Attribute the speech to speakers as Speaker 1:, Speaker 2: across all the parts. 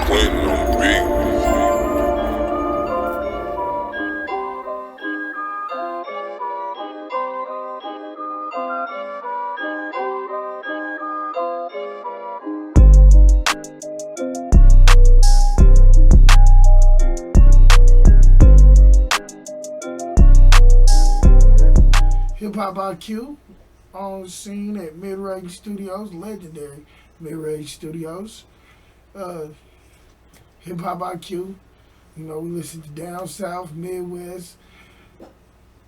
Speaker 1: Quentin on the beat.
Speaker 2: HipHop IQ on the scene at Mid-Range Studios, legendary Mid-Range Studios. HipHop IQ, we listen to down south, Midwest,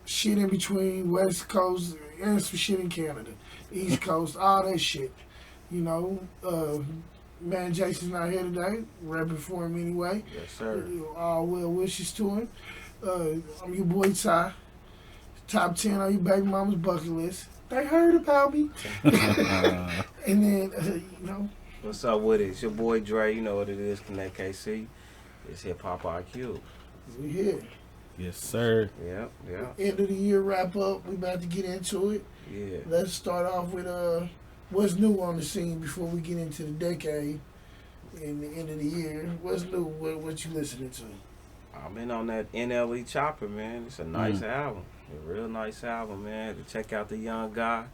Speaker 2: shit in between, West Coast, and some shit in Canada, East Coast, all that shit. Man, Jason's not here today, rapping for him anyway.
Speaker 3: Yes, sir.
Speaker 2: All well wishes to him. I'm your boy Ty. Top 10 on your baby mama's bucket list. They heard about me. And then,
Speaker 3: What's up with it? It's your boy Dre. You know what it is, Connect KC. It's HipHop IQ.
Speaker 2: we here.
Speaker 4: Yes, sir.
Speaker 3: Yep.
Speaker 2: End of the year wrap up. We about to get into it.
Speaker 3: Yeah.
Speaker 2: Let's start off with what's new on the scene before we get into the decade and the end of the year. What's new? What you listening to?
Speaker 3: I've been on that NLE Chopper, man. It's a nice album. A real nice album, man. To check out the young guy.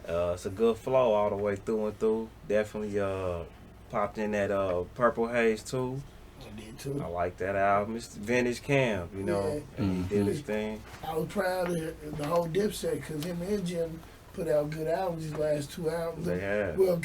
Speaker 3: It's a good flow all the way through and through. Definitely popped in that Purple Haze too.
Speaker 2: I did too.
Speaker 3: I like that album. It's vintage Cam,
Speaker 2: Yeah.
Speaker 3: and he did his thing.
Speaker 2: I was proud of the whole Dipset because him and Jim put out good albums. His last two albums.
Speaker 3: They have.
Speaker 2: Well,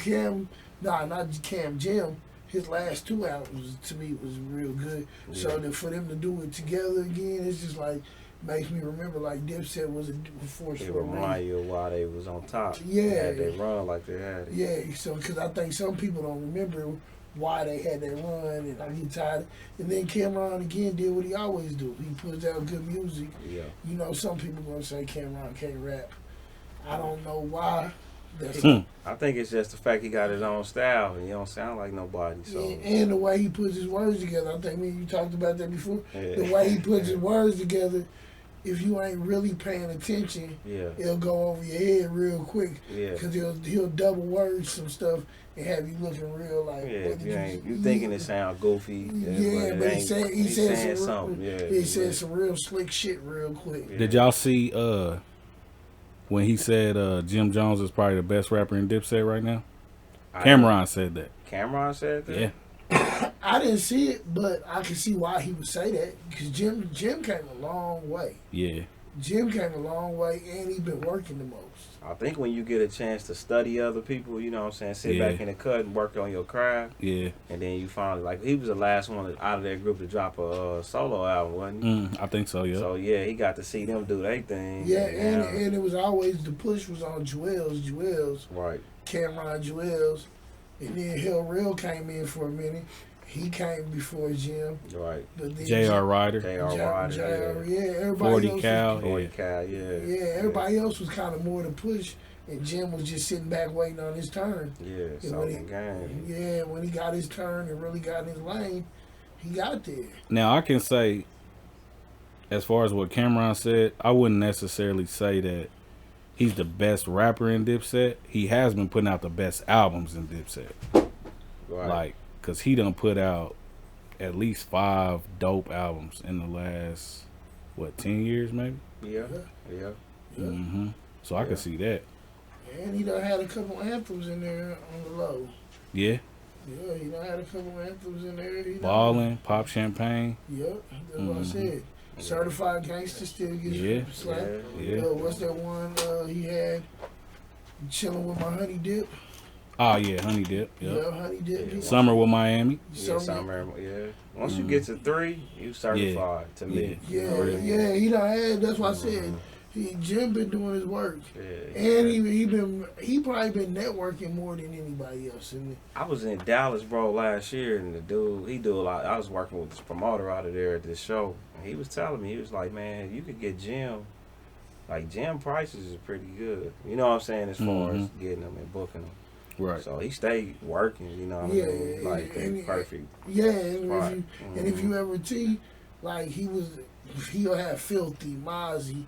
Speaker 2: not Cam, Jim. His last two albums to me was real good.
Speaker 3: Yeah.
Speaker 2: So for them to do it together again, it's just like makes me remember like Dipset was a force
Speaker 3: It
Speaker 2: for
Speaker 3: remind you of why they was on top.
Speaker 2: Yeah.
Speaker 3: They had they run like they had it.
Speaker 2: Yeah, so because I think some people don't remember why they had that run, and I get tired. And then Cameron again did what he always do. He puts out good music.
Speaker 3: Yeah.
Speaker 2: Some people gonna say Cameron can't rap. I don't know why. That's
Speaker 3: I think it's just the fact he got his own style and he don't sound like nobody. So
Speaker 2: and the way he puts his words together. I think me and you talked about that before.
Speaker 3: Yeah.
Speaker 2: The way he puts his words together, if you ain't really paying attention,
Speaker 3: yeah,
Speaker 2: it'll go over your head real quick.
Speaker 3: yeah.
Speaker 2: Because he'll double word some stuff and have you looking real like.
Speaker 3: Yeah,
Speaker 2: what did
Speaker 3: you thinking it sound goofy.
Speaker 2: Yeah, but he said
Speaker 3: saying
Speaker 2: some
Speaker 3: something. Yeah,
Speaker 2: he said some real slick shit real quick.
Speaker 3: Yeah.
Speaker 4: Did y'all see when he said Jim Jones is probably the best rapper in Dipset right now? Cameron said that.
Speaker 3: Cameron said that?
Speaker 4: Yeah.
Speaker 2: I didn't see it, but I can see why he would say that because Jim came a long way.
Speaker 4: Yeah.
Speaker 2: Jim came a long way, and he been working the most.
Speaker 3: I think when you get a chance to study other people, you know what I'm saying, sit
Speaker 4: Yeah.
Speaker 3: back in the cut and work on your craft,
Speaker 4: Yeah.
Speaker 3: and then you finally, like, he was the last one out of that group to drop a solo album, wasn't he?
Speaker 4: I think so, yeah.
Speaker 3: So, yeah, he got to see them do their thing.
Speaker 2: Yeah, and it was always the push was on Jewels,
Speaker 3: Right.
Speaker 2: Cameron Jewels, and then Hill Real came in for a minute. He came before Jim.
Speaker 3: Right.
Speaker 2: But then
Speaker 4: J.R. Ryder.
Speaker 3: J.R. Ryder.
Speaker 2: Yeah, everybody
Speaker 4: 40
Speaker 2: else
Speaker 4: Cal.
Speaker 2: was,
Speaker 3: 40 Cal, yeah.
Speaker 2: Yeah, everybody else was kind of more to push, and Jim was just sitting back waiting on his turn.
Speaker 3: Yeah,
Speaker 2: And
Speaker 3: something game.
Speaker 2: Yeah, when he got his turn and really got in his lane, he got there.
Speaker 4: Now, I can say, as far as what Cameron said, I wouldn't necessarily say that he's the best rapper in Dipset. He has been putting out the best albums in Dipset.
Speaker 3: Right.
Speaker 4: Like, because he done put out at least 5 dope albums in the last, 10 years maybe?
Speaker 3: Yeah.
Speaker 4: So I can see that.
Speaker 2: And he done had a couple anthems in there on the low.
Speaker 4: Yeah.
Speaker 2: Yeah, he done had a couple anthems in there.
Speaker 4: Ballin', Pop Champagne.
Speaker 2: Yep, that's what I said. Certified Gangster still gets slapped.
Speaker 4: Yeah.
Speaker 2: What's that one he had? Chilling with my honey dip.
Speaker 4: Oh, yeah, Honey Dip. Yep.
Speaker 2: Yeah, honey dip.
Speaker 3: Yeah.
Speaker 4: Summer with Miami.
Speaker 3: Yeah, summer, yeah. Once you get to 3, you certified to me.
Speaker 2: Yeah, he done had. That's what I said. Jim been doing his work,
Speaker 3: Yeah,
Speaker 2: and he probably been networking more than anybody else.
Speaker 3: I was in Dallas, bro, last year, and the dude, he do a lot. I was working with this promoter out of there at this show, and he was telling me, he was like, man, you could get Jim. Like, Jim prices is pretty good. You know what I'm saying, as far as getting them and booking them.
Speaker 4: Right.
Speaker 3: So he stayed working, you know what I mean? Like, perfect.
Speaker 2: Yeah, and if you ever see, like he'll have Filthy, Mozzie,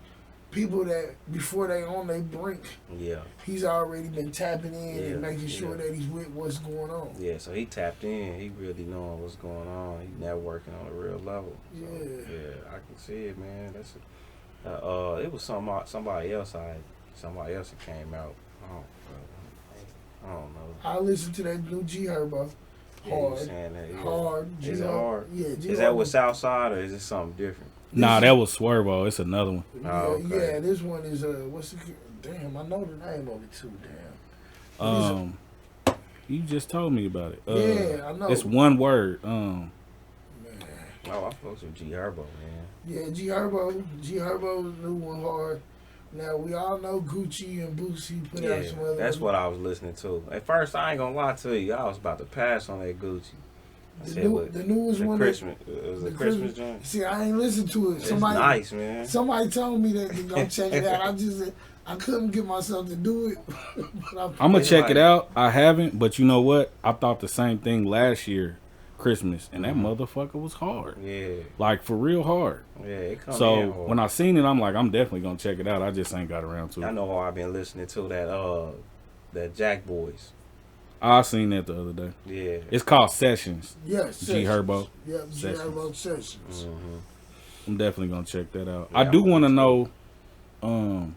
Speaker 2: people that before they on their brink,
Speaker 3: Yeah.
Speaker 2: he's already been tapping in
Speaker 3: Yeah,
Speaker 2: and making sure
Speaker 3: yeah.
Speaker 2: that he's with what's going on.
Speaker 3: Yeah, so he tapped in. He really knowing what's going on. He networking on a real level. So,
Speaker 2: Yeah.
Speaker 3: yeah, I can see it, man. That's it was somebody else that came out. I don't know.
Speaker 2: I listened to that new G Herbo.
Speaker 3: Yeah, you
Speaker 2: Hard.
Speaker 3: saying that? Yeah.
Speaker 2: Hard.
Speaker 3: Is it hard?
Speaker 2: Yeah. G
Speaker 3: Is that
Speaker 2: Herbo.
Speaker 3: with Southside or is it something different?
Speaker 4: Nah, that was Swervo. It's another one.
Speaker 2: Yeah,
Speaker 3: Oh, okay.
Speaker 2: yeah. This one is what's the damn? I know the name of it too. Damn.
Speaker 4: You just told me about it.
Speaker 2: Yeah, I know.
Speaker 4: It's one word.
Speaker 2: Man.
Speaker 3: Oh, I fucks with G Herbo, man.
Speaker 2: Yeah, G Herbo's new one hard. Now we all know Gucci and Boosie put out some other.
Speaker 3: That's what I was listening to. At first, I ain't gonna lie to you. I was about to pass on that Gucci.
Speaker 2: The newest
Speaker 3: the
Speaker 2: one.
Speaker 3: Christmas, it was a Christmas joint.
Speaker 2: See, I ain't listened to it.
Speaker 3: It's nice, man.
Speaker 2: Somebody told me that to go check it out. I couldn't get myself to do it.
Speaker 4: I'm gonna check it out. I haven't, but you know what? I thought the same thing last year, Christmas, and that motherfucker was hard.
Speaker 3: Yeah.
Speaker 4: Like for real hard.
Speaker 3: Yeah, it comes
Speaker 4: So
Speaker 3: in hard.
Speaker 4: when I seen it, I'm like, I'm definitely gonna check it out. I just ain't got around to it.
Speaker 3: I know I've been listening to that Jack Boys.
Speaker 4: I seen that the other day.
Speaker 3: Yeah.
Speaker 4: It's called Sessions.
Speaker 2: Yes.
Speaker 4: G Herbo.
Speaker 2: Yep, G Herbo Sessions.
Speaker 3: Mm-hmm.
Speaker 4: I'm definitely gonna check that out.
Speaker 3: Yeah,
Speaker 4: I do
Speaker 3: I'm
Speaker 4: want to
Speaker 3: gonna
Speaker 4: know,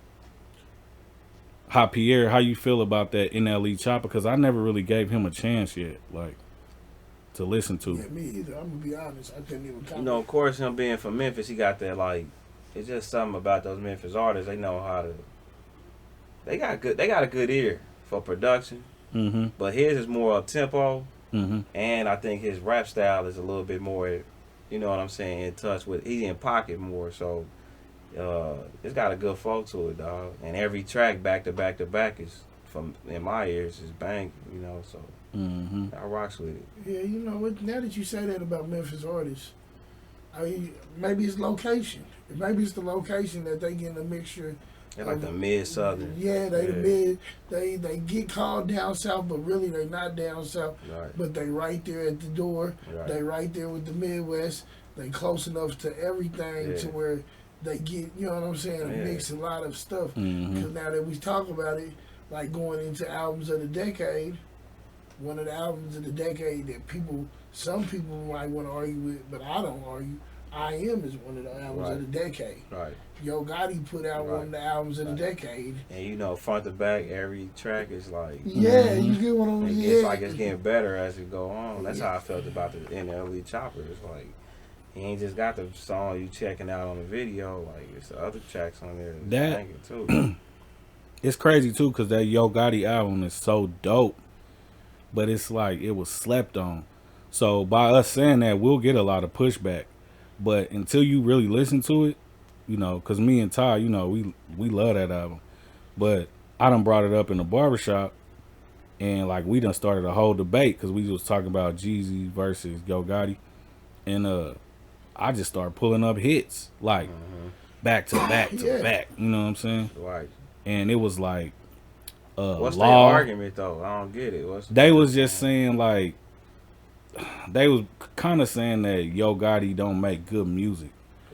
Speaker 4: how you feel about that NLE Chopper, because I never really gave him a chance yet, like to listen to.
Speaker 2: Yeah, me either. I'm gonna be honest. I couldn't even comment.
Speaker 3: You know, of course, him being from Memphis, he got that like. It's just something about those Memphis artists. They know how to. They got a good ear for production.
Speaker 4: Mm-hmm.
Speaker 3: But his is more up tempo,
Speaker 4: Mm-hmm.
Speaker 3: and I think his rap style is a little bit more, you know what I'm saying, in touch with. He's in pocket more, so it's got a good flow to it, dog. And every track back to back to back is, from in my ears, is bang, you know. So I rocks with it.
Speaker 2: Yeah, you know what? Now that you say that about Memphis artists, maybe it's location. Maybe it's the location that they get in a mixture.
Speaker 3: They're like the mid southern.
Speaker 2: Yeah, the mid. They get called down south, but really they not down south.
Speaker 3: Right.
Speaker 2: But they right there at the door.
Speaker 3: Right.
Speaker 2: They right there with the Midwest. They close enough to everything to where they get, you know what I'm saying, mix a lot of stuff. Because now that we talk about it, like going into albums of the decade, one of the albums of the decade that some people might want to argue with, but I don't argue. I Am is one of the albums of the decade.
Speaker 3: Right.
Speaker 2: Yo Gotti put out one of the albums of the decade.
Speaker 3: And you know, front to back, every track is like.
Speaker 2: Yeah, you get what I'm saying.
Speaker 3: It's like it's getting better as it go on. That's how I felt about the NLE Chopper. It's like he ain't just got the song you checking out on the video. Like it's the other tracks on there that's banging too.
Speaker 4: It's crazy too, because that Yo Gotti album is so dope, but it's like it was slept on. So by us saying that, we'll get a lot of pushback. But until you really listen to it, you know, because me and Ty, you know, we love that album. But I done brought it up in the barbershop, and like we done started a whole debate because we was talking about Jeezy versus Yo Gotti, and I just started pulling up hits like back to back to back. You know what I'm saying?
Speaker 3: Right.
Speaker 4: And it was like
Speaker 3: what's their
Speaker 4: Law.
Speaker 3: argument though? I don't get it.
Speaker 4: They was just saying like they was kind of saying that Yo Gotti don't make good music.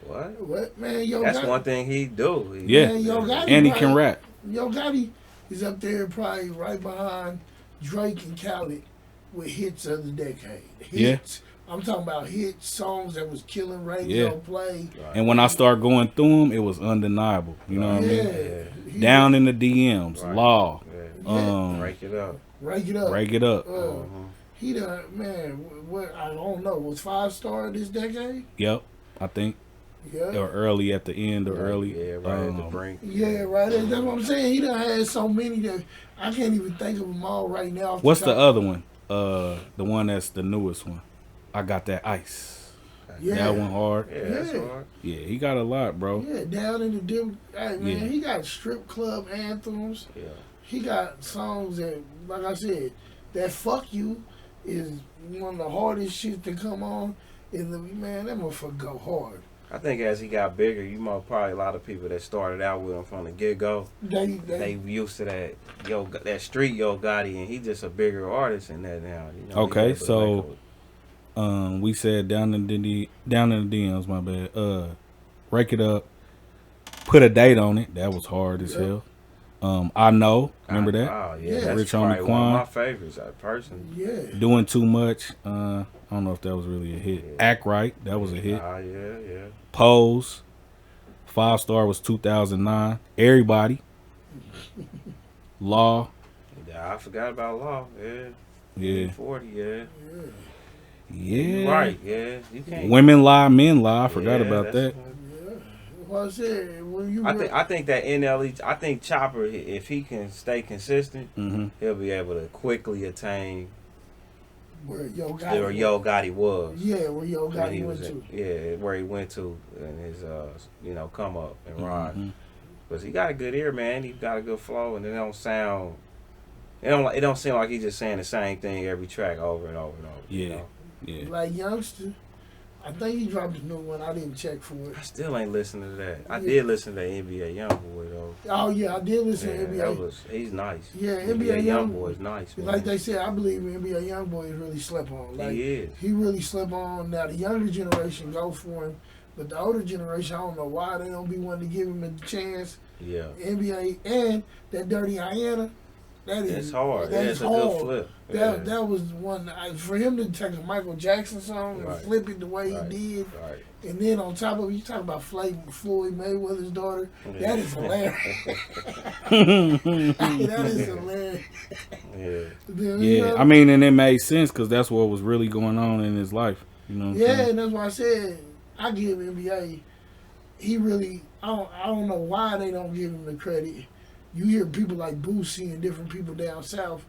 Speaker 3: What,
Speaker 2: man? Yo
Speaker 3: That's
Speaker 2: Gotti,
Speaker 3: one thing he do.
Speaker 2: Man, Yo Gotti,
Speaker 4: and he can rap.
Speaker 2: Yo Gotti is up there probably right behind Drake and Khaled with hits of the decade. Hits. I'm talking about hit songs that was killing radio play.
Speaker 3: Right.
Speaker 4: And when I start going through them, it was undeniable. You know what I mean?
Speaker 2: Yeah.
Speaker 4: Down in the DMs,
Speaker 3: Right.
Speaker 4: Law.
Speaker 3: Break it up.
Speaker 2: Rake It Up.
Speaker 4: Rake It Up.
Speaker 2: He done, man, what, I don't know, was 5-star this decade?
Speaker 4: Yep, I think.
Speaker 2: Yeah.
Speaker 4: Or early at the end or early.
Speaker 3: Yeah, right at the brink.
Speaker 2: Yeah, right. That's what I'm saying. He done had so many that I can't even think of them all right now.
Speaker 4: What's the other one? The one that's the newest one. I Got That Ice.
Speaker 2: Yeah.
Speaker 4: That one hard.
Speaker 3: Yeah, that's hard.
Speaker 4: Yeah, he got a lot, bro.
Speaker 2: Yeah, Down in the Dim. Hey, man, he got strip club anthems.
Speaker 3: Yeah.
Speaker 2: He got songs that, like I said, that Fuck You is one of the hardest shit to come on. Man, that motherfucker go hard.
Speaker 3: I think as he got bigger, probably a lot of people that started out with him from the get go. They used to that street Yo Gotti, and he just a bigger artist in that now. You know,
Speaker 4: Okay, so we said down in the DMs, my bad. Rake It Up, Put a date on it. That was hard as hell. I know. Remember that?
Speaker 3: Oh yeah,
Speaker 2: Yeah.
Speaker 3: that's
Speaker 4: Rich
Speaker 3: probably
Speaker 4: Homie
Speaker 3: one of my
Speaker 4: Quan.
Speaker 3: favorites. Personally.
Speaker 2: Yeah.
Speaker 4: Doing Too Much. I don't know if that was really a hit. Act Right. That was a hit.
Speaker 3: Yeah.
Speaker 4: Pose. 5 Star was 2009. Everybody. Law.
Speaker 3: Yeah, I forgot about Law. Yeah.
Speaker 4: Yeah.
Speaker 3: 40. Yeah.
Speaker 4: Yeah.
Speaker 3: Right. Yeah. You can't.
Speaker 4: Women Lie, Men Lie. I forgot
Speaker 3: Yeah,
Speaker 4: about that.
Speaker 2: Yeah. Well, I said when you.
Speaker 3: I think that NLE. I think Chopper, if he can stay consistent, he'll be able to quickly attain
Speaker 2: where Yo
Speaker 3: Gotti was.
Speaker 2: Yeah, where Yo
Speaker 3: when
Speaker 2: Gotti
Speaker 3: he
Speaker 2: went
Speaker 3: was
Speaker 2: to.
Speaker 3: where he went to and his come up and ride. Because he got a good ear, man. He got a good flow, and it don't sound. It don't seem like he's just saying the same thing every track over and over and over.
Speaker 4: Yeah.
Speaker 3: You know?
Speaker 4: Yeah.
Speaker 2: Like Youngster, I think he dropped a new one. I didn't check for it.
Speaker 3: I still ain't listening to that. I did listen to NBA Youngboy though.
Speaker 2: Oh yeah, I did listen to NBA.
Speaker 3: He's nice.
Speaker 2: Yeah,
Speaker 3: NBA
Speaker 2: NBA
Speaker 3: Youngboy is nice. Man.
Speaker 2: Like they said, I believe NBA Youngboy is really slept on. Like,
Speaker 3: he is.
Speaker 2: He really slept on. Now the younger generation go for him, but the older generation, I don't know why they don't be wanting to give him a chance.
Speaker 3: Yeah.
Speaker 2: NBA and that Dirty Hyena. That is
Speaker 3: It's hard.
Speaker 2: That's
Speaker 3: It's a
Speaker 2: hard.
Speaker 3: good flip.
Speaker 2: That was one for him to take a Michael Jackson song and flip it the way he did, and then on top of it, you talk about Floyd Mayweather's daughter. Yeah. That is hilarious. That is hilarious.
Speaker 4: Yeah. I mean, and it made sense because that's what was really going on in his life. You know.
Speaker 2: And that's why I said I give NBA. He really. I don't know why they don't give him the credit. You hear people like Boosie and different people down south,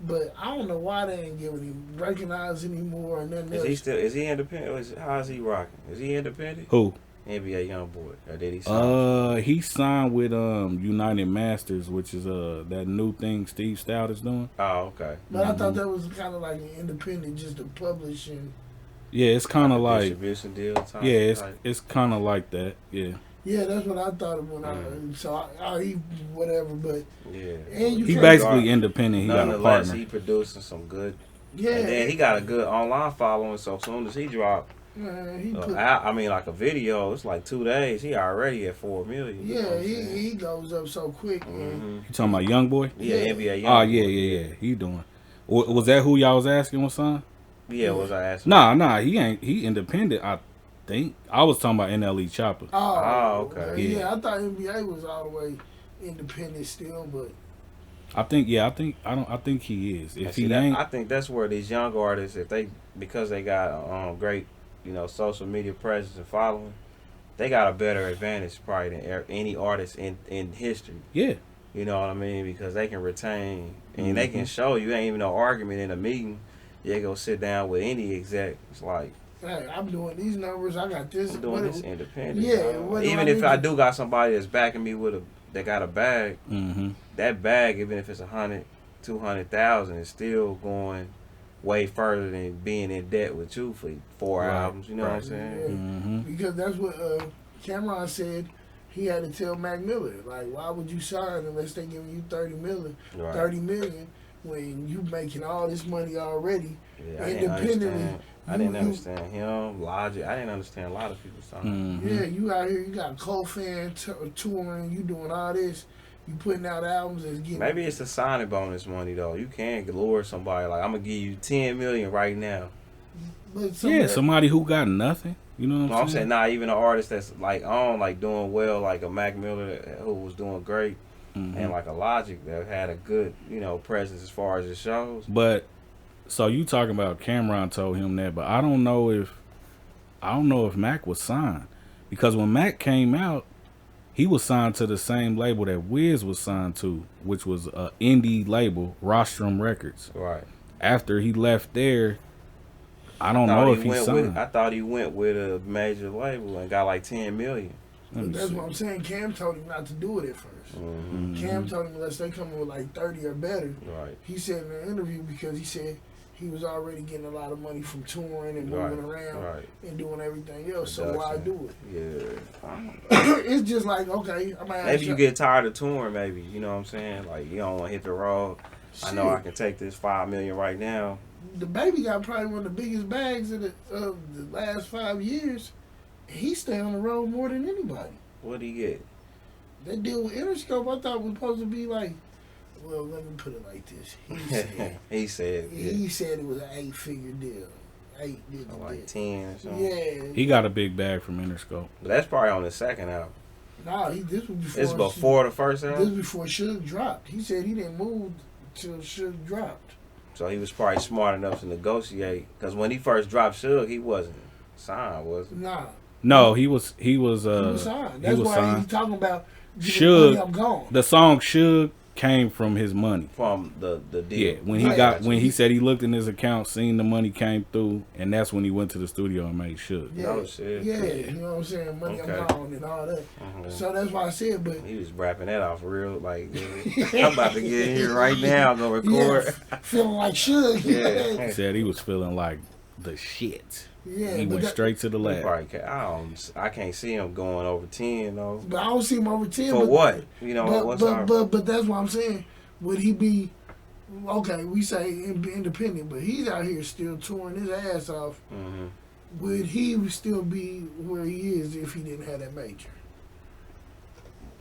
Speaker 2: but I don't know why they ain't giving him recognized anymore or nothing else.
Speaker 3: Is he independent? How is he rocking? Is he independent?
Speaker 4: Who?
Speaker 3: NBA Youngboy. Or did he sign?
Speaker 4: He signed with United Masters, which is that new thing Steve Stout is doing.
Speaker 3: Oh, okay.
Speaker 2: But I thought that was kind of like an independent, just to publish and.
Speaker 4: Yeah, it's kind of like
Speaker 3: distribution deal type.
Speaker 4: Yeah, it's kind of like that. Yeah.
Speaker 2: Yeah, that's what I thought of when he whatever, but and
Speaker 4: he basically independent. He got a partner.
Speaker 3: He producing some good.
Speaker 2: Yeah,
Speaker 3: and then he got a good online following. So as soon as he dropped, like a video, it's like 2 days. He already at 4 million.
Speaker 2: Yeah, he goes up so quick. Man.
Speaker 4: You talking about Youngboy?
Speaker 3: Yeah, NBA Youngboy.
Speaker 4: Oh yeah. He doing. Was that who y'all was asking? What son?
Speaker 3: Yeah, was I asking?
Speaker 4: Nah, he ain't. He independent. I think I was talking about NLE Chopper.
Speaker 2: Oh,
Speaker 3: okay.
Speaker 2: Yeah, I thought NBA was all the way independent still, but
Speaker 4: I think he is. If he ain't,
Speaker 3: I think that's where these young artists, because they got great, social media presence and following, they got a better advantage probably than any artist in history.
Speaker 4: Yeah.
Speaker 3: You know what I mean? Because they can retain and they can show you ain't even no argument in a meeting. You go sit down with any exec. It's like,
Speaker 2: hey, I'm doing these numbers. I got this.
Speaker 3: I'm doing this independent.
Speaker 2: Yeah.
Speaker 3: Even if I do got somebody that's backing me that got a bag, that bag, even if it's 100, 200,000, is still going way further than being in debt with you for 4 albums. You know what I'm saying?
Speaker 2: Yeah. Because that's what Cameron said. He had to tell Mac Miller, like, why would you sign unless they giving you 30 million when you making all this money already independently.
Speaker 3: I didn't understand him, Logic. I didn't understand a lot of people's songs.
Speaker 2: Yeah, you out here, you got co-fan touring, you doing all this, you putting out albums and getting.
Speaker 3: Maybe it's the signing bonus money though. You can't lure somebody like, I'm gonna give you 10 million right now.
Speaker 2: But
Speaker 4: somebody who got nothing. You know what I'm saying?
Speaker 3: Not even an artist that's like doing well, like a Mac Miller who was doing great. And like a Logic that had a good, presence as far as the shows.
Speaker 4: But so you talking about Cameron told him that, but I don't know if Mac was signed, because when Mac came out, he was signed to the same label that Wiz was signed to, which was a indie label, Rostrum Records.
Speaker 3: Right.
Speaker 4: After he left there, I don't know if he signed.
Speaker 3: I thought he went with a major label and got like 10 million.
Speaker 2: That's what I'm saying. Cam told him not to do it at first. Cam told him unless they come in with like 30 or better.
Speaker 3: Right.
Speaker 2: He said in an interview, because he said he was already getting a lot of money from touring and moving around and doing everything else. So why do
Speaker 3: it?
Speaker 2: Yeah. It's just like, okay,
Speaker 3: maybe you get tired of touring. Maybe, you know what I'm saying? Like, you don't want to hit the road. I know I can take this $5 million right now.
Speaker 2: The Baby got probably one of the biggest bags of the last 5 years. He stay on the road more than anybody.
Speaker 3: What'd he get?
Speaker 2: That deal with Interscope, I thought was supposed to be like, well, let me put it like this.
Speaker 3: He said
Speaker 2: it was an 8-figure deal. 8
Speaker 3: like 10 or something.
Speaker 2: Yeah.
Speaker 4: He got a big bag from Interscope.
Speaker 3: But that's probably on the second album.
Speaker 2: No, this was before.
Speaker 3: It's before the first album?
Speaker 2: This was before Suge dropped. He said he didn't move till Suge dropped.
Speaker 3: So he was probably smart enough to negotiate. Because when he first dropped Suge, he wasn't signed, was he?
Speaker 2: Nah.
Speaker 4: No, he was signed.
Speaker 2: He was why
Speaker 4: signed.
Speaker 2: he's talking about
Speaker 4: Suge,
Speaker 2: I'm gone.
Speaker 4: the song Suge came from his money.
Speaker 3: From the deal.
Speaker 4: Yeah, when he said he looked in his account, seen the money came through, and that's when he went to the studio and made Suge.
Speaker 2: Yeah,
Speaker 3: No shit.
Speaker 2: yeah, you know what I'm saying? Money, I'm gone and all that.
Speaker 3: Mm-hmm.
Speaker 2: So that's why I said, but
Speaker 3: he was rapping that off real, like, I'm about to get in here right now, I'm going to record.
Speaker 2: Yeah, feeling like Suge.
Speaker 3: Yeah.
Speaker 4: He said he was feeling like the shit.
Speaker 2: Yeah,
Speaker 4: He went straight to the
Speaker 3: He
Speaker 4: lab.
Speaker 3: probably I can't see him going over 10, though.
Speaker 2: But I don't see him over 10.
Speaker 3: For what? You know,
Speaker 2: but that's what I'm saying. Would he be, okay, we say independent, but he's out here still touring his ass off.
Speaker 3: Mm-hmm.
Speaker 2: Would he still be where he is if he didn't have that major?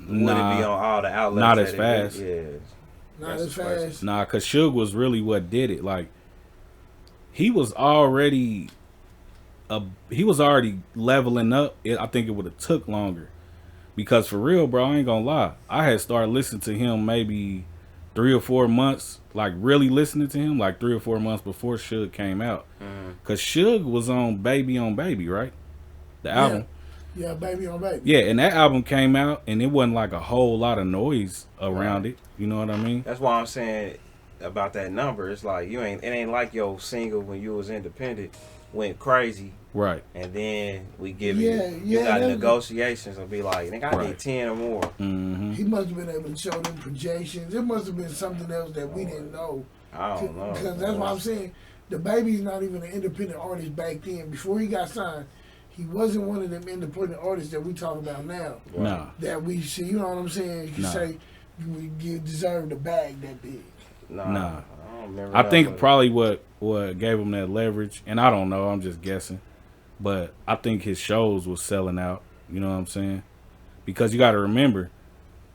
Speaker 3: Would it be on all the outlets?
Speaker 4: Not as fast.
Speaker 3: Yeah.
Speaker 2: Not as fast.
Speaker 4: Nah, because Suge was really what did it. Like, he was already leveling up. I think it would have took longer. Because for real, bro, I ain't gonna lie. I had started listening to him maybe 3 or 4 months, like really listening to him, like 3 or 4 months before Suge came out. Because Suge was on Baby, right? The album.
Speaker 2: Yeah, Baby on Baby.
Speaker 4: Yeah, and that album came out, and it wasn't like a whole lot of noise around it. You know what I mean?
Speaker 3: That's why I'm saying about that number. It's like it ain't like your single when you was independent went crazy.
Speaker 4: Right.
Speaker 3: And then we give you got negotiations and be like, nigga, I need 10 or more.
Speaker 4: Mm-hmm.
Speaker 2: He must have been able to show them projections. It must have been something else that we didn't know.
Speaker 3: I don't know.
Speaker 2: Because that's what I'm saying. The Baby's not even an independent artist back then. Before he got signed, he wasn't one of them independent artists that we talk about now.
Speaker 3: Right.
Speaker 4: Nah.
Speaker 2: That we see, you know what I'm saying? You can say you deserve the bag that big.
Speaker 4: Nah.
Speaker 3: I don't remember.
Speaker 4: I think probably what gave him that leverage, and I don't know, I'm just guessing, but I think his shows was selling out. You know what I'm saying? Because you got to remember,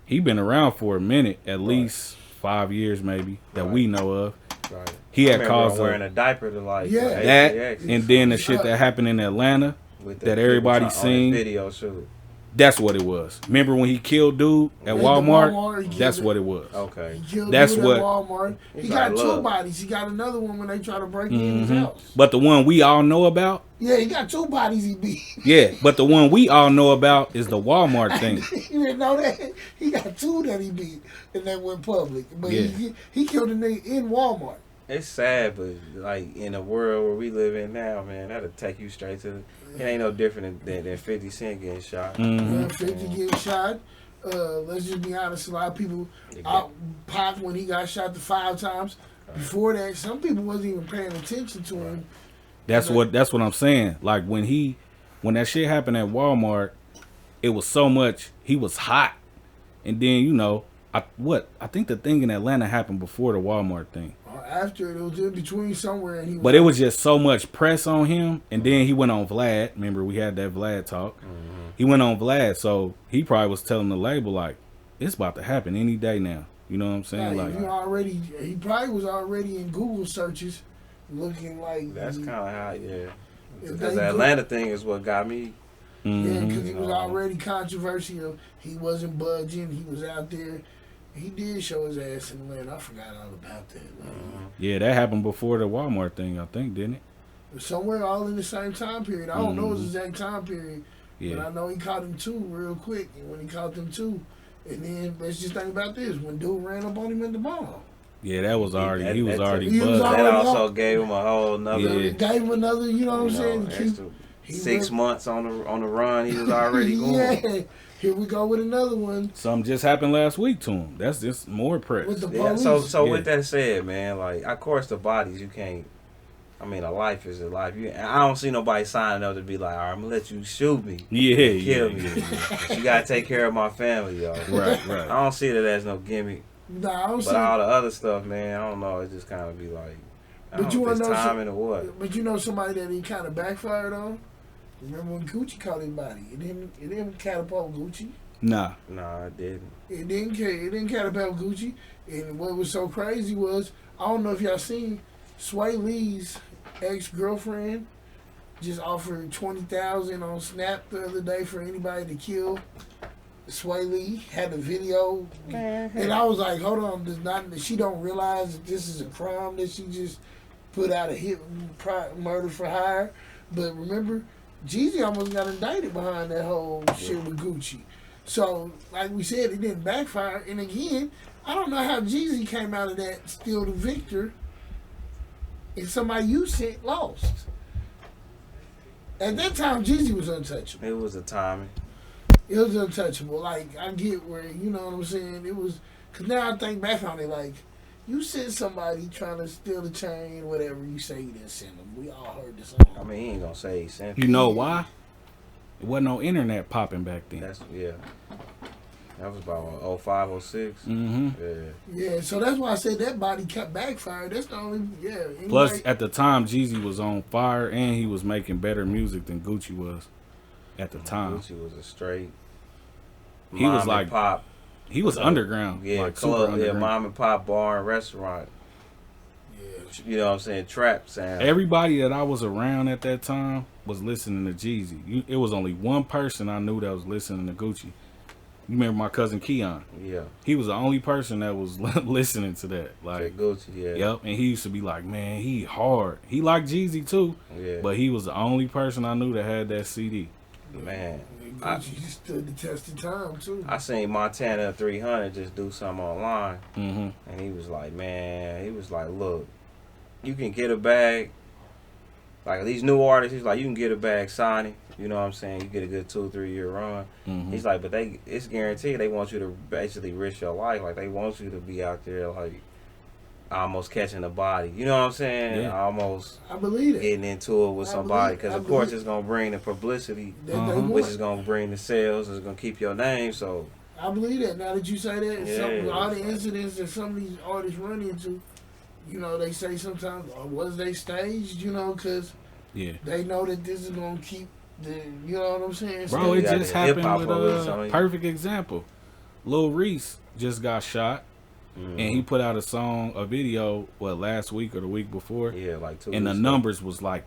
Speaker 4: he been around for a minute, at least 5 years maybe, that we know of.
Speaker 3: Right.
Speaker 4: He had caused
Speaker 3: wearing a diaper to like
Speaker 4: that,
Speaker 3: ATX.
Speaker 4: and then the shit that happened in Atlanta
Speaker 3: With
Speaker 4: that everybody seen.
Speaker 3: Video shoot.
Speaker 4: That's what it was. Remember when he killed dude at Walmart? That's what it was.
Speaker 3: Okay.
Speaker 2: He killed
Speaker 4: That's
Speaker 2: dude
Speaker 4: what.
Speaker 2: at Walmart. He got 2 bodies. He got another one when they try to break in his house.
Speaker 4: But the one we all know about.
Speaker 2: Yeah, he got 2 bodies he beat.
Speaker 4: Yeah, but the one we all know about is the Walmart thing.
Speaker 2: You didn't know that? He got 2 that he beat and that went public. But he killed a nigga in Walmart.
Speaker 3: It's sad, but like in the world where we live in now, man, that'll take you straight to. It ain't no different than 50 Cent getting shot.
Speaker 2: Yeah, 50 getting shot. Let's just be honest. A lot of people, Pac when he got shot the 5 times. Before that, some people wasn't even paying attention to him.
Speaker 4: That's what I'm saying. Like when that shit happened at Walmart, it was so much. He was hot, and then I think the thing in Atlanta happened before the Walmart thing.
Speaker 2: After it was in between somewhere, and
Speaker 4: but it was just so much press on him, and then he went on Vlad. Remember we had that Vlad talk. He went on Vlad, so he probably was telling the label like, it's about to happen any day now. You know what I'm saying?
Speaker 2: He probably was already in Google searches, looking like.
Speaker 3: That's kind of how, because the Atlanta thing is what got me.
Speaker 2: Yeah, because he was already controversial. He wasn't budging. He was out there. He did show his ass in Atlanta. I forgot all about that.
Speaker 4: Yeah, that happened before the Walmart thing, I think, didn't it?
Speaker 2: Somewhere all in the same time period. I don't know his exact time period, but I know he caught him 2 real quick. And when he caught them 2, and then let's just think about this: when dude ran up on him at the mall.
Speaker 4: Yeah, that was already. He was already buzzed.
Speaker 3: That also gave him a whole nother.
Speaker 2: Yeah. Gave him another. You know what I'm saying?
Speaker 3: 6 months on the run. He was already going.
Speaker 2: Yeah. Here we go with another one.
Speaker 4: Something just happened last week to him. That's just more press.
Speaker 2: With the police.
Speaker 3: With that said, man, like of course the bodies you can't. I mean, a life is a life. I don't see nobody signing up to be like, all right, I'm gonna let you shoot me, kill me. But you gotta take care of my family, yo.
Speaker 4: Right.
Speaker 3: I don't see that as no gimmick.
Speaker 2: Nah, I don't see.
Speaker 3: But all the other stuff, man, I don't know. It just kind of be like,
Speaker 2: but you want to know
Speaker 3: timing or what?
Speaker 2: But you know somebody that he kind of backfired on. Remember when Gucci caught his body? It didn't catapult Gucci.
Speaker 4: Nah.
Speaker 3: Nah, it didn't.
Speaker 2: It didn't care. It didn't care about Gucci. And what was so crazy was, I don't know if y'all seen, Sway Lee's ex-girlfriend just offered $20,000 on Snap the other day for anybody to kill Sway Lee. Had a video, and I was like, hold on, she don't realize that this is a crime that she just put out a hit murder for hire. But remember, Jeezy almost got indicted behind that whole shit with Gucci. So, like we said, it didn't backfire. And again, I don't know how Jeezy came out of that still the victor, and somebody you sent lost. At that time, Jeezy was untouchable.
Speaker 3: It was a timing.
Speaker 2: It was untouchable. Like, I get where, you know what I'm saying? It was, because now I think back on it, like, you sent somebody trying to steal the chain, whatever, you say you didn't send them. We all heard the song.
Speaker 3: I mean, he ain't gonna say he sent.
Speaker 4: You know why? It wasn't no internet popping back then.
Speaker 3: That was about 05, 06.
Speaker 4: Mm-hmm.
Speaker 2: Yeah, so that's why I said that body kept backfired. That's the only,
Speaker 4: Plus, at the time, Jeezy was on fire and he was making better music than Gucci was at the time.
Speaker 3: Gucci was a straight.
Speaker 4: He was like
Speaker 3: pop.
Speaker 4: He was underground.
Speaker 3: Yeah,
Speaker 4: like
Speaker 3: club,
Speaker 4: super underground.
Speaker 3: mom and pop bar and restaurant.
Speaker 2: Yeah.
Speaker 3: You know what I'm saying? Trap sound.
Speaker 4: Everybody that I was around at that time was listening to Jeezy. It was only one person I knew that was listening to Gucci. You remember my cousin Keon?
Speaker 3: Yeah.
Speaker 4: He was the only person that was listening to that. Like
Speaker 3: Gucci, yeah.
Speaker 4: Yep, and he used to be like, man, he hard. He liked Jeezy too.
Speaker 3: Yeah.
Speaker 4: But he was the only person I knew that had that CD.
Speaker 3: Man.
Speaker 2: Gucci stood the test of time too.
Speaker 3: I seen Montana 300 just do something online.
Speaker 4: Mm-hmm.
Speaker 3: And he was like, look, you can get a bag. Like these new artists, he's like, you can get a bag signing. You know what I'm saying? You get a good 2-3 year run.
Speaker 4: Mm-hmm.
Speaker 3: He's like, but it's guaranteed they want you to basically risk your life. Like they want you to be out there like almost catching a body. You know what I'm saying?
Speaker 4: Yeah.
Speaker 3: Almost
Speaker 2: I believe it.
Speaker 3: getting into it with somebody. Because of course it's going to bring the publicity, which is going to bring the sales. It's going to keep your name. So
Speaker 2: I believe that. Now that you say that,
Speaker 3: Yeah.
Speaker 2: all the incidents that some of these artists run into, you know, they say sometimes, was they staged? You know, because they know that this is going to keep you know what I'm saying?
Speaker 4: Bro, it
Speaker 3: got
Speaker 4: just
Speaker 3: the
Speaker 4: happened
Speaker 3: hip-hop
Speaker 4: with
Speaker 3: over
Speaker 4: a perfect example. Lil Reese just got shot, and he put out a video, last week or the week before?
Speaker 3: Yeah, like 2
Speaker 4: and the
Speaker 3: weeks
Speaker 4: numbers was like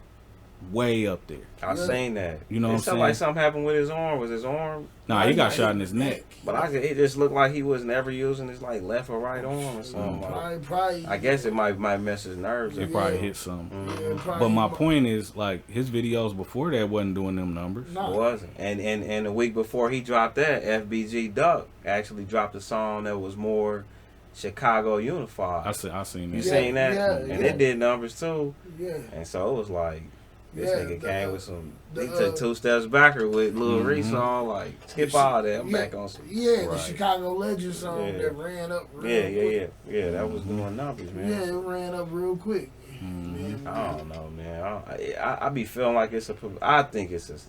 Speaker 4: way up there.
Speaker 3: I seen that.
Speaker 4: You know what I'm saying?
Speaker 3: Like something happened with his arm. Was his arm?
Speaker 4: Nah, he got shot in his neck.
Speaker 3: But it just looked like he was never using his like left or right arm or something.
Speaker 2: Probably.
Speaker 3: I guess it might mess his nerves.
Speaker 4: It probably hit something.
Speaker 2: Yeah,
Speaker 4: but my point is, like, his videos before that wasn't doing them numbers.
Speaker 3: No. It wasn't. And the week before he dropped that, FBG Duck actually dropped a song that was more Chicago unified.
Speaker 4: I seen that.
Speaker 3: You seen that?
Speaker 2: Yeah,
Speaker 3: and it did numbers too.
Speaker 2: Yeah.
Speaker 3: And so it was like, this nigga came with some. He
Speaker 2: the,
Speaker 3: took 2 steps backward with Lil Reese on, like, skip all that. I'm back on some.
Speaker 2: Yeah,
Speaker 3: Right.
Speaker 2: The Chicago Legend song that ran up real quick.
Speaker 3: Yeah, that was doing numbers, man.
Speaker 2: Yeah, it ran up real quick.
Speaker 3: I don't know, man. I be feeling like it's I think it's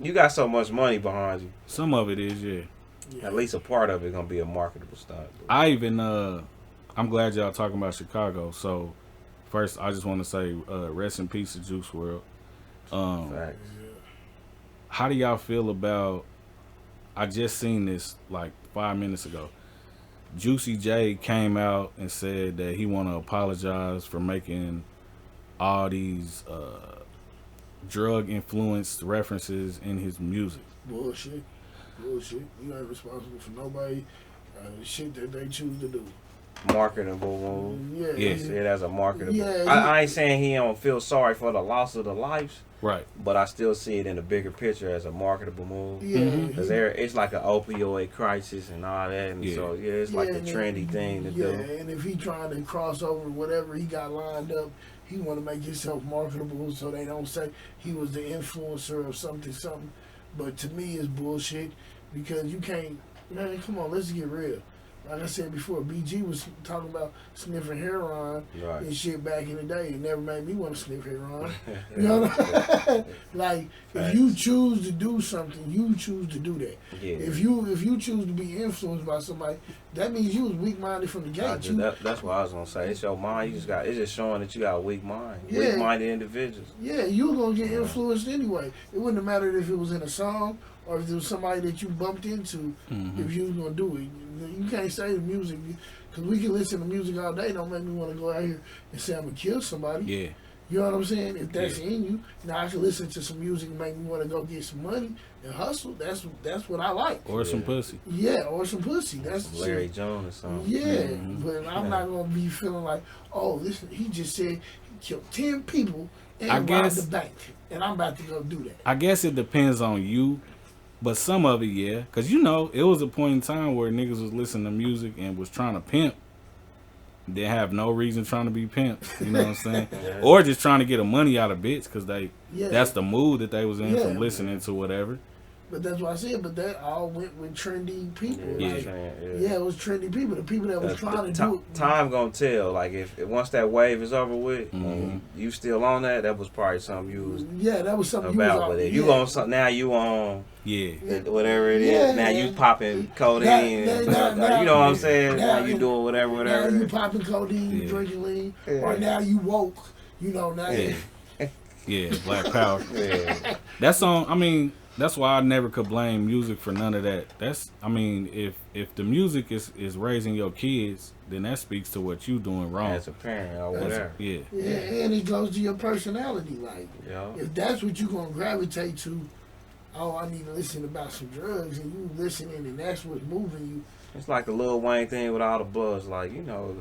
Speaker 3: you got so much money behind you.
Speaker 4: Some of it is, yeah.
Speaker 3: At least a part of it gonna be a marketable stunt.
Speaker 4: I even, I'm glad y'all talking about Chicago. So, first, I just want to say, rest in peace to Juice WRLD.
Speaker 3: Facts.
Speaker 4: How do y'all feel about? I just seen this like 5 minutes ago. Juicy J came out and said that he want to apologize for making all these drug influenced references in his music.
Speaker 2: Bullshit. You ain't responsible for nobody. The shit that they choose to do.
Speaker 3: Marketable move.
Speaker 2: Yeah.
Speaker 3: Yes, it as a marketable.
Speaker 2: Yeah,
Speaker 3: I ain't saying he don't feel sorry for the loss of the lives.
Speaker 4: Right.
Speaker 3: But I still see it in the bigger picture as a marketable move.
Speaker 2: Yeah.
Speaker 3: Because it's like an opioid crisis and all that. And so, it's like the trendy thing to do.
Speaker 2: Yeah, and if he trying to cross over whatever he got lined up, he want to make himself marketable so they don't say he was the influencer of something. But to me, it's bullshit because you can't, man, come on, let's get real. Like I said before, BG was talking about sniffing heroin and shit back in the day. It never made me want to sniff heroin. You know what I mean? Like, if you choose to do something, you choose to do that.
Speaker 3: Yeah.
Speaker 2: If you choose to be influenced by somebody, that means you was weak-minded from the gate.
Speaker 3: That's what I was going to say. It's your mind. It's just showing that you got a weak mind.
Speaker 2: Yeah.
Speaker 3: Weak-minded individuals.
Speaker 2: Yeah, you were going to get influenced anyway. It wouldn't have mattered if it was in a song or if there was somebody that you bumped into, if you was gonna do it. You can't say the music, because we can listen to music all day. Don't make me want to go out here and say I'm gonna kill somebody.
Speaker 4: Yeah.
Speaker 2: You know what I'm saying? If that's in you, now I can listen to some music and make me want to go get some money and hustle. That's what I like.
Speaker 4: Or some pussy.
Speaker 2: Yeah, or some pussy. That's
Speaker 3: some Larry Jones or something.
Speaker 2: Yeah, but I'm not gonna be feeling like, oh, listen, he just said he killed 10 people and robbed the bank, and I'm about to go do that.
Speaker 4: I guess it depends on you, but some of it, yeah, because it was a point in time where niggas was listening to music and was trying to pimp. They have no reason trying to be pimped, you know what I'm saying? Or just trying to get a money out of bitch because that's the mood that they was in from listening to whatever.
Speaker 2: But that's what I said. But that all went with trendy people.
Speaker 3: Yeah,
Speaker 2: it was trendy people. The people that was trying to do it.
Speaker 3: Time gonna tell. Like if once that wave is over with, and you still on that was probably something you was.
Speaker 2: Yeah, that was something
Speaker 3: about.
Speaker 2: You was
Speaker 3: but if you on something now, you on.
Speaker 4: Yeah.
Speaker 3: Whatever it is. Now you popping codeine. You know what I'm saying? Now you doing whatever.
Speaker 2: Now you popping codeine, you drinking lean, or now you woke. You know now.
Speaker 4: Yeah, Black Power. That's on. I mean. That's why I never could blame music for none of that. If the music is raising your kids, then that speaks to what you doing wrong.
Speaker 3: As a parent or whatever.
Speaker 2: Yeah, and it goes to your personality. Like, if that's what you're going to gravitate to, oh, I need to listen about some drugs, and you listening, and that's what's moving you.
Speaker 3: It's like the Lil Wayne thing with all the Bloods. Like,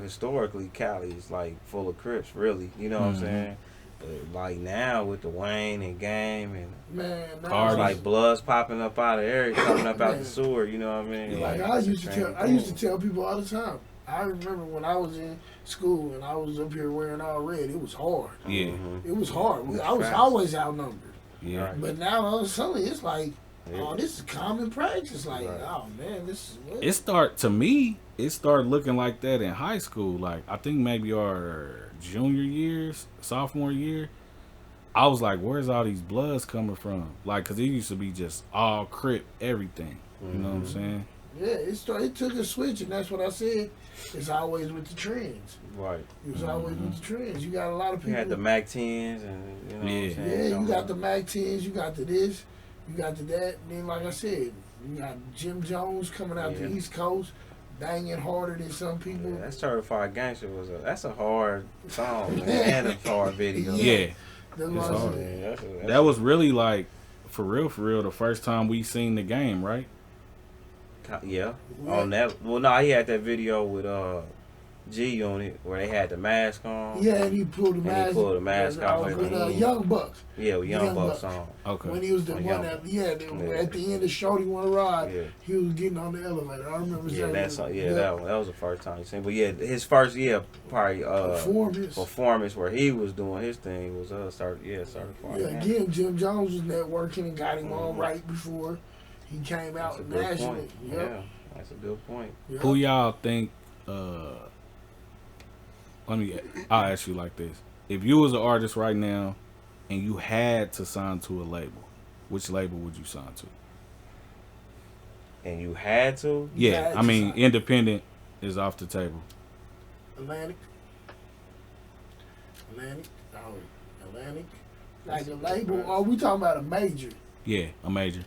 Speaker 3: historically, Cali is like full of Crips, really. You know what I'm saying? But like now with the Wayne and Game and
Speaker 2: cars,
Speaker 3: like Bloods popping up out of there, coming up out the sewer, you know what I mean?
Speaker 2: Like I used to tell people all the time. I remember when I was in school and I was up here wearing all red, it was hard.
Speaker 4: Yeah.
Speaker 2: It was hard. I was always outnumbered.
Speaker 4: Yeah.
Speaker 2: But now all of a sudden it's like, oh, this is common practice. Like, oh man, this is what? It started looking like that in high school. Like I think maybe our junior years, sophomore year, I was like, where's all these Bloods coming from? Like, because it used to be just all Crip, everything. You know what I'm saying? Yeah, it took a switch, and that's what I said. It's always with the trends.
Speaker 3: Right.
Speaker 2: It was always with the trends. You got a lot of people.
Speaker 3: You had the Mac 10s, and you know what I'm saying?
Speaker 2: You got the Mac 10s, you got the this, you got the that, and then like I said, you got Jim Jones coming out the East Coast, banging harder than some people.
Speaker 3: Yeah, that Certified Gangster that's a hard song, man, and a hard video.
Speaker 4: Yeah.
Speaker 2: That's
Speaker 4: that was really like, for real, the first time we seen the Game, right?
Speaker 3: Yeah. On that, well, no, he had that video with G-Unit where they had the mask on.
Speaker 2: Yeah, and he pulled the mask
Speaker 3: off.
Speaker 2: With Young Buck.
Speaker 3: Yeah, with Young Buck's on.
Speaker 2: Okay. When he was the one that, at the end of Shorty Wanna Ride, he was getting on the elevator. I remember that.
Speaker 3: That was the first time you seen. But yeah, his first probably performance where he was doing his thing was certified.
Speaker 2: Yeah, again, Jim Jones was networking and got him on right before he came out nationally.
Speaker 3: Yeah, that's a good point.
Speaker 2: Yep.
Speaker 4: Who y'all think? I'll ask you like this: if you was an artist right now, and you had to sign to a label, which label would you sign to?
Speaker 3: And you had to?
Speaker 4: Yeah, I mean, independent is off the table.
Speaker 2: Atlantic. Like a label, or we talking about a major?
Speaker 4: Yeah, a major.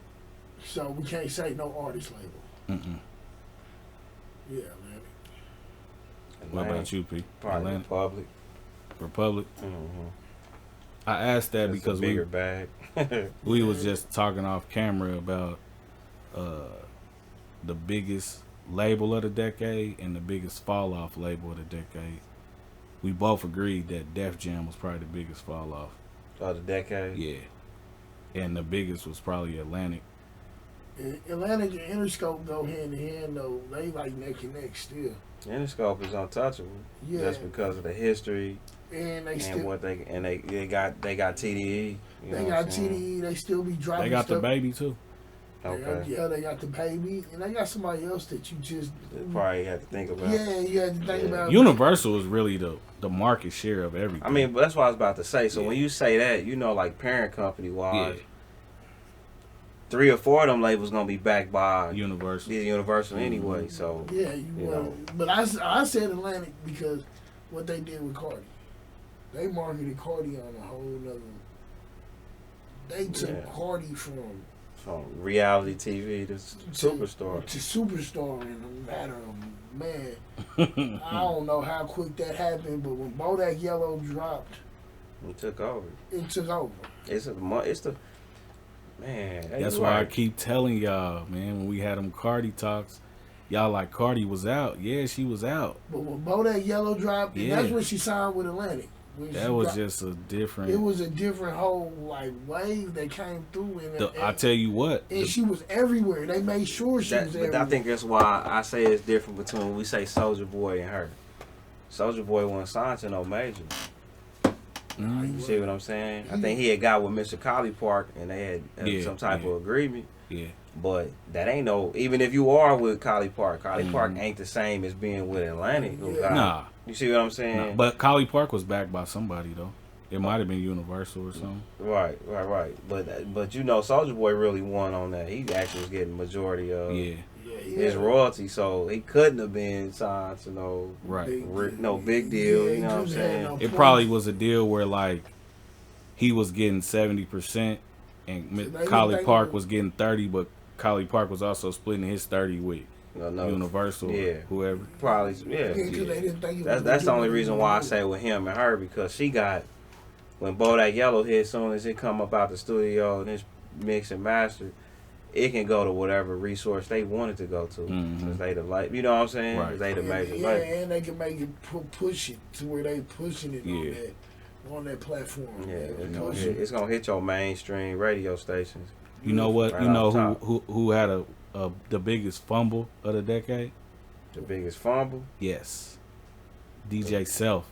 Speaker 2: So we can't say no artist label. Yeah, Atlantic.
Speaker 4: What about you, P?
Speaker 3: Probably
Speaker 4: Republic. I asked that because
Speaker 3: bigger bag.
Speaker 4: we was just talking off camera about the biggest label of the decade and the biggest fall off label of the decade. We both agreed that Def Jam was probably the biggest fall off
Speaker 3: of the decade.
Speaker 4: Yeah, and the biggest was probably Atlantic.
Speaker 2: Atlantic and Interscope go hand in hand though. They like neck and neck still.
Speaker 3: Interscope is untouchable. Yeah. Just because of the history
Speaker 2: and they
Speaker 3: got TDE.
Speaker 2: They got TDE. They still be dropping.
Speaker 4: They got
Speaker 2: stuff.
Speaker 4: the baby too.
Speaker 3: Okay.
Speaker 2: They got the baby, and they got somebody else that you just
Speaker 3: probably had to think about.
Speaker 2: Yeah, you had to think about.
Speaker 4: Universal is really the market share of everything.
Speaker 3: I mean, but that's what I was about to say. So when you say that, like parent company wise. 3 or 4 of them labels gonna be backed by
Speaker 4: Universal.
Speaker 3: Yeah, Universal anyway. So
Speaker 2: you know. But I said Atlantic because what they did with Cardi, they marketed Cardi on a whole nother. They took Cardi from
Speaker 3: From reality TV to superstar.
Speaker 2: To superstar in a matter of, man, I don't know how quick that happened, but when Bodak Yellow dropped,
Speaker 3: It took over.
Speaker 2: It's
Speaker 3: the man.
Speaker 4: That's why I keep telling y'all, man, when we had them Cardi talks, y'all like Cardi was out. Yeah, she was out.
Speaker 2: But when Bodak Yellow dropped, and that's when she signed with Atlantic.
Speaker 4: That was just a different.
Speaker 2: It was a different whole like wave that came through, and
Speaker 4: I tell you what,
Speaker 2: and she was everywhere. They made sure she was everywhere.
Speaker 3: But I think that's why I say it's different between when we say Soulja Boy and her. Soulja Boy wasn't signed to no major. You see what I'm saying? I think he had got with Mr. Collie Park, and they had some type of agreement.
Speaker 4: Yeah.
Speaker 3: But that ain't no. Even if you are with Collie Park ain't the same as being with Atlantic.
Speaker 4: Nah.
Speaker 3: You see what I'm saying?
Speaker 4: Nah. But Collie Park was backed by somebody though. It might have been Universal or something.
Speaker 3: Right. But you know, Soulja Boy really won on that. He actually was getting majority of his royalty, so he couldn't have been signed to no big deal. You know what I'm saying?
Speaker 4: It probably was a deal where like he was getting 70% and Collie Park was getting 30, but Collie Park was also splitting his 30 with Universal, whoever.
Speaker 3: Probably, That's the only reason why I say with him and her, because she got, when Bodak Yellow hit, as soon as it come up out the studio and it's mixed and mastered, it can go to whatever resource they want it to go to. Cause they the light, you know what I'm saying?
Speaker 4: Right.
Speaker 3: They the major
Speaker 2: label. And they can make it push it to where they pushing it on that platform.
Speaker 3: Yeah, it's gonna hit your mainstream radio stations.
Speaker 4: You know what? Right, you know who had the biggest fumble of the decade?
Speaker 3: The biggest fumble?
Speaker 4: Yes. DJ Self.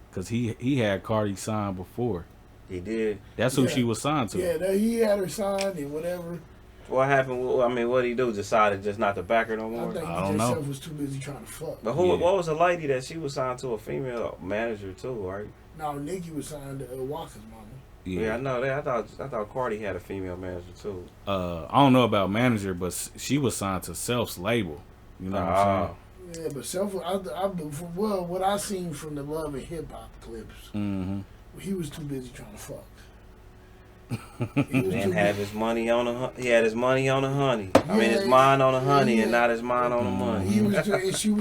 Speaker 4: Because he had Cardi signed before.
Speaker 3: He did.
Speaker 4: That's who she was signed to.
Speaker 2: Yeah, he had her signed and whatever.
Speaker 3: What happened? I mean, what did he do? Decided just not to back her no more?
Speaker 2: I think DJ Self was too busy trying to fuck.
Speaker 3: But what was the lady that she was signed to? A female manager too, right?
Speaker 2: No, Nicki was signed to Walker's mama.
Speaker 3: Yeah, I know that. I thought Cardi had a female manager too.
Speaker 4: I don't know about manager, but she was signed to Self's label. You know what I'm
Speaker 2: saying? Yeah, but Self, what I seen from the Love and HipHop clips, he was too busy trying to fuck.
Speaker 3: And have his money on the. He had his money on the honey. I mean, his mind on the honey, and not his mind on the money.
Speaker 2: He was, and she was